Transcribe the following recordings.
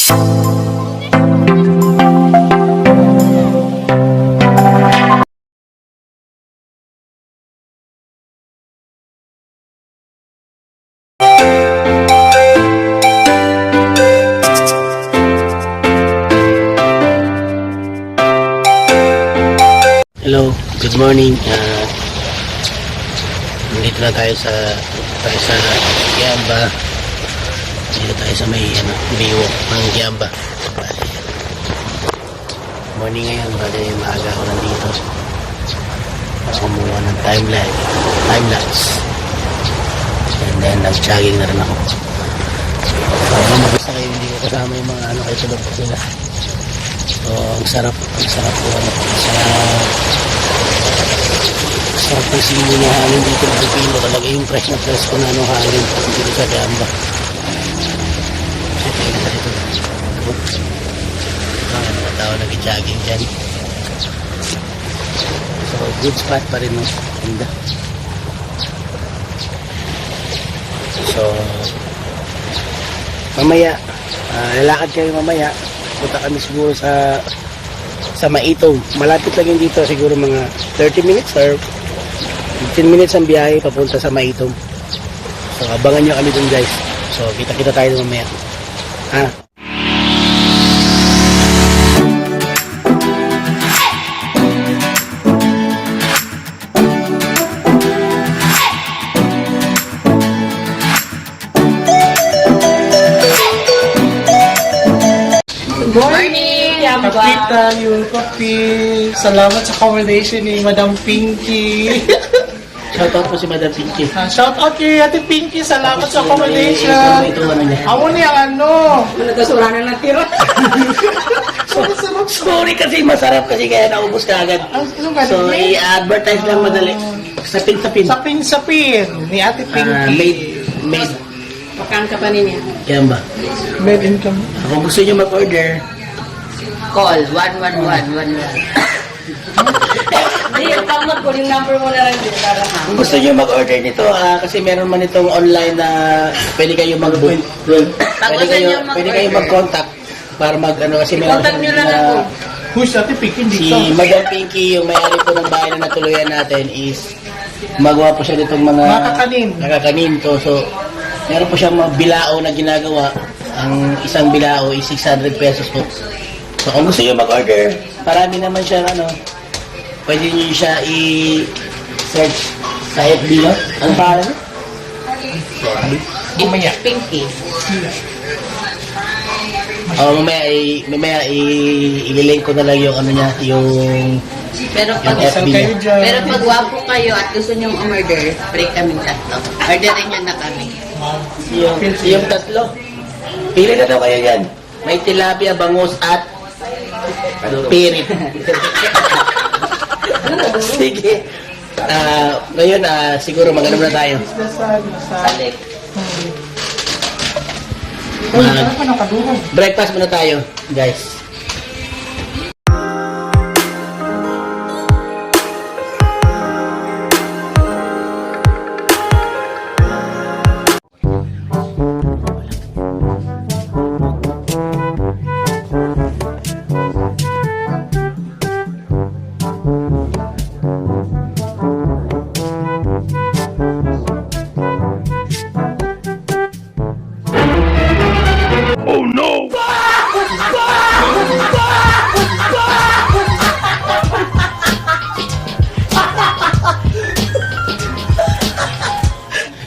Hello, good morning. Nandito na tayo sa Giamba. Dito tayo sa may biwok ng Giamba. Morning ngayon, bali maaga ako nandito. Kumuha ng time-lapse. And then nag-jogging na rin ako. Para mabasa kayo, hindi ko kasama yung mga kayo sa loob nila. So, ang sarap po, sarap ng simoy ng hangin dito na Pilipino. Talaga yung fresh na fresh ko na hangin dito sa Giamba. Siyempre na dito. Mga tao nag-jogging dyan. So, good spot pa rin, no? Ganda. So, mamaya, lalakad kayo mamaya. Punta kami siguro sa Maitong. Malapit lang yun dito, siguro mga 30 minutes or 15 minutes ang biyahe papunta sa Maitong. So, abangan nyo kami dun, guys. So, kita-kita tayo mamaya. Morning! Kapita, yung coffee. Salamat sa accommodation ni Madam Pinky. Shoutout po si Madam Pinky. Shout out kay Ate Pinky. Salamat sa accommodation. Ako niya, Nagasura na natira. Sorry kasi masarap kasi kaya naubos ka agad. So, i-advertise lang madali. Sapin-sapin. Sapin ni Ate Pinky. Made. Pakan ka pa niya. Yan ba? Made in Cam. Kung gusto nyo mag-order, Call 11111. Ay, yung tawag ko yung number mo na lang din para ha. kung gusto nyo mag-order nito, kasi meron man itong online na pwede kayo mag-book. Pwede kayo mag-contact para kasi meron. Contact nyo lang ako. Who's Ate Pinky Si dito? Madam Pinky, yung may-ari po ng bahay na natuluyan natin is magawa po siya ditong mga nakakanin to. So, meron po siyang mga bilao na ginagawa. Ang isang bilao is 600 pesos po. So, kung gusto nyo mag-order, marami naman siya, pwede nyo siya i-search sa FB, no? Ano pangalan? Mamaya. Pinky. Mamaya ililink ko na lang yung yung Pero pag, FB niya. pero pag wapo kayo at gusto nyo umorder, break kaming tatlo. Orderin nyo na kami. Yung tatlo. Pili na daw kayo yan. May tilapia, bangus, at pirit. Sige. Ngayon, siguro mag-ano na tayo. Balik. Breakfast muna tayo, guys.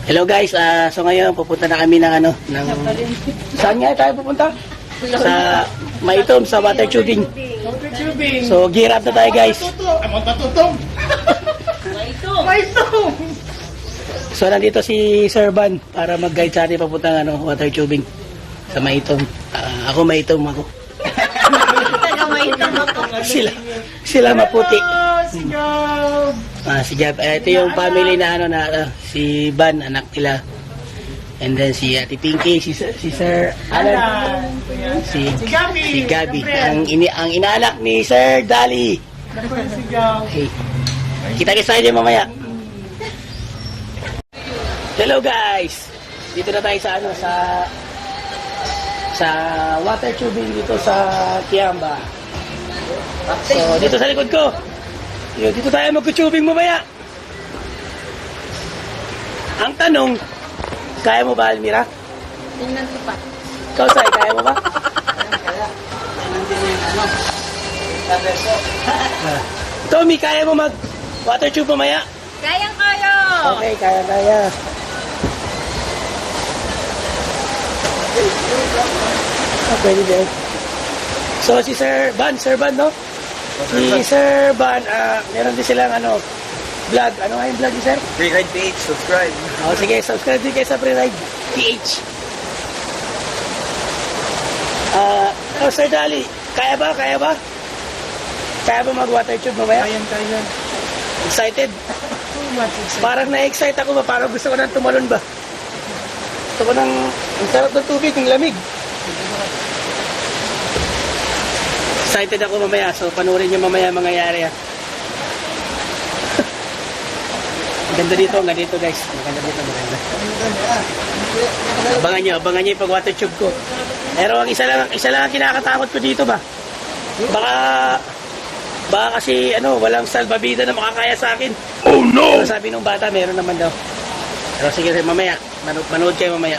Hello guys, so ngayon pupunta na kami ng saan nga tayo pupunta? Sa Maitom, sa water tubing. So gear up na tayo guys. Maitom! So nandito si Sir Van para mag-guide sa atin papuntang water tubing sa Maitom. Ako Maitom ako. Sila maputi. Si Gab. Ito yung family na si Van, anak nila. And then si Ate Pinky, si Sir Alan, si Gabi, ang inaanak ni Sir Dali. Okay. Kita-kita tayo mamaya. Hello guys. Dito na tayo sa sa water tubing dito sa Kiamba. So, dito sa likod ko. Yun, dito tayo mag-tubing mamaya. Ang tanong, kaya mo ba, Almira? Tingnan ko pa. Ikaw, Sai, kaya mo ba? Tommy, kaya mo mag-water tube mamaya? Kayang-kaya! Okay, kaya. Pwede din. So, si Sir Van, no? Si Sir Van, meron din silang vlog. Ano nga yung vlog ni Sir? Freeride PH, subscribe. Sige, subscribe din kayo sa Freeride PH. Sir Dali, kaya ba? Kaya ba mag-water tube mamaya? Kaya. Excited? Parang na-excite ako ba? Parang gusto ko nang tumalon ba? Gusto ko nang, ang sarap ng tubig, ang lamig. Excited ako mamaya, so panoorin nyo mamaya mangyayari. Maganda dito, hanggang dito guys. Maganda. Abangan nyo yung pag-water tube ko. Pero ang isa lang ang kinakatakot ko dito ba? Baka kasi walang salbabida na makakaya sa akin. Oh no! Pero sabi nung bata, meron naman daw. Pero sige, mamaya. Manood kayo mamaya.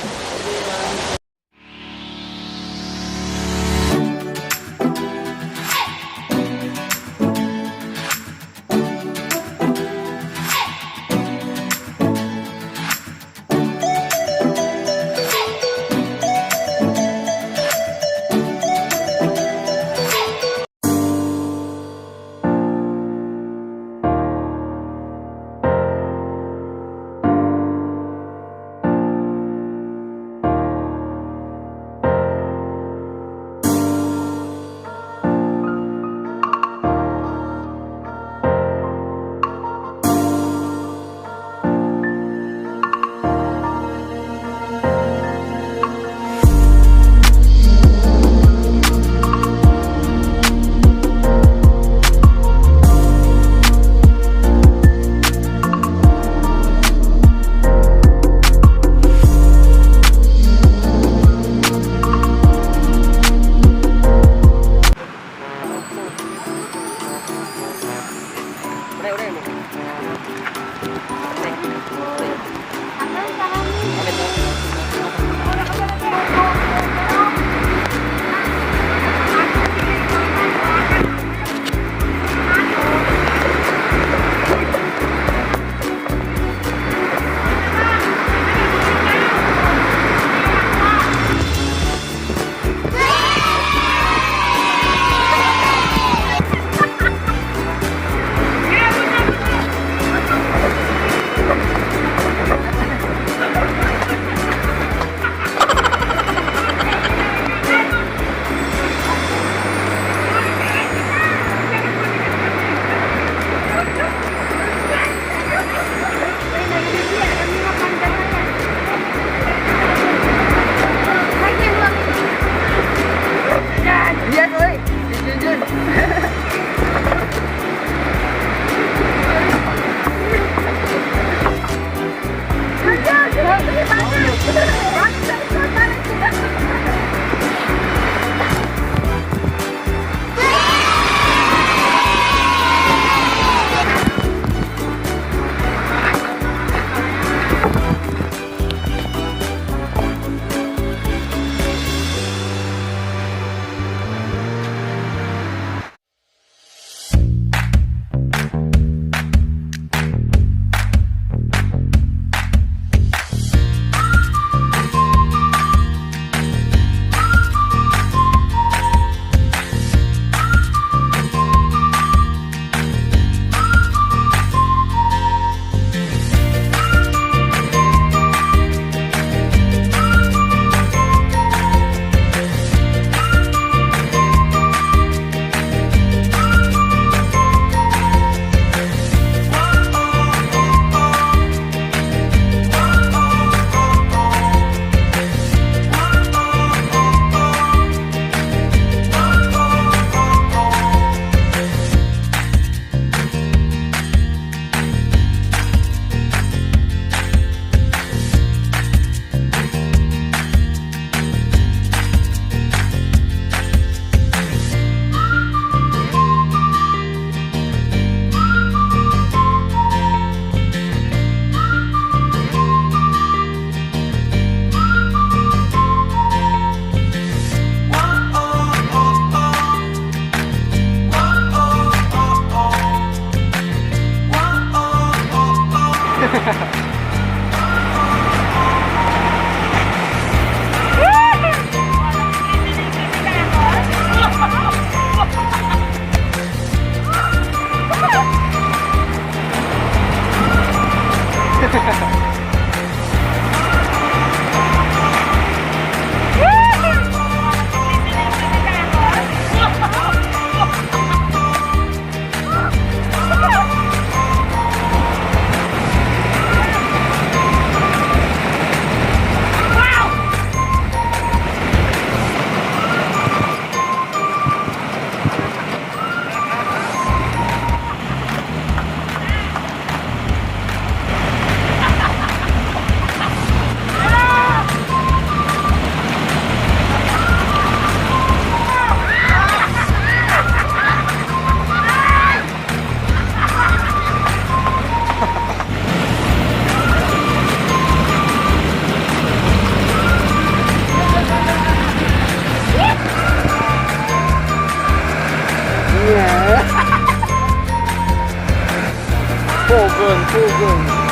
Pugon, pugon.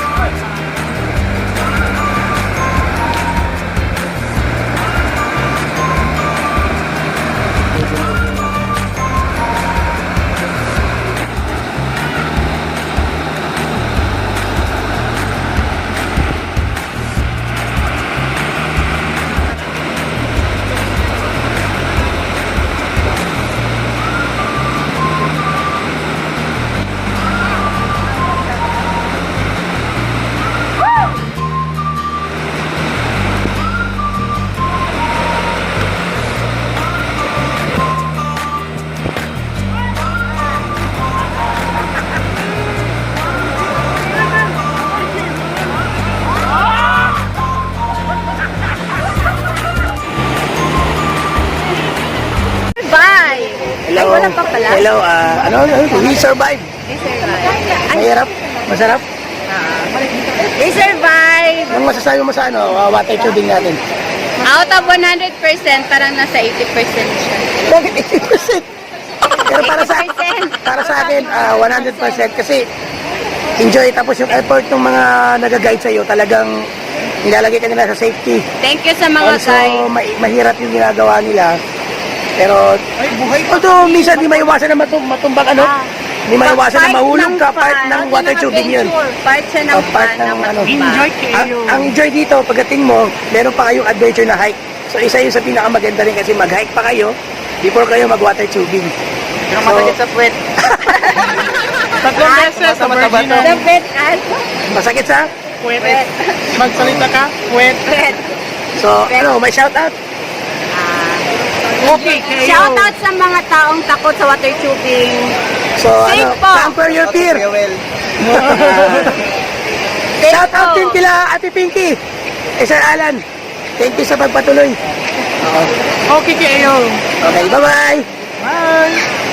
Bye! Hello. Ay, wala pa pala. Hello, we survive. We survive. Mahirap, masarap. We survive! Anong masasabi mo sa water tubing natin? Out of 100%, parang nasa 80% siya. Bakit 80%? Pero para sa akin, 100% kasi enjoy, tapos yung effort ng mga nag-guide sa'yo, talagang nilalagay ka nila sa safety. Thank you sa mga Also, guys. mahirap yung ginagawa nila. Pero, although minsan di maiwasan na matumbang di maiwasan na mahulog ka, part ng water tubing yun. Part siya ng Part pan ng na Enjoy matubang. kayo. Ang enjoy dito, pagdating mo, meron pa kayong adventure na hike. So, isa yun sa pinakamaganda rin kasi mag-hike pa kayo before kayo mag-water tubing. Pero masakit sa puwet. Tatlong beses sa Virgin Sa puwet, Masakit sa? Puwet. Magsalita ka? Puwet. puwet. So, may shoutout? Okay kayo. Shoutout sa mga taong takot sa water tubing. So, Safe po. pamper your fear. Shoutout din kila Ate Pinky. Sir Alan. Thank you sa pagpatuloy. Okay kayo. Okay, bye-bye. Bye.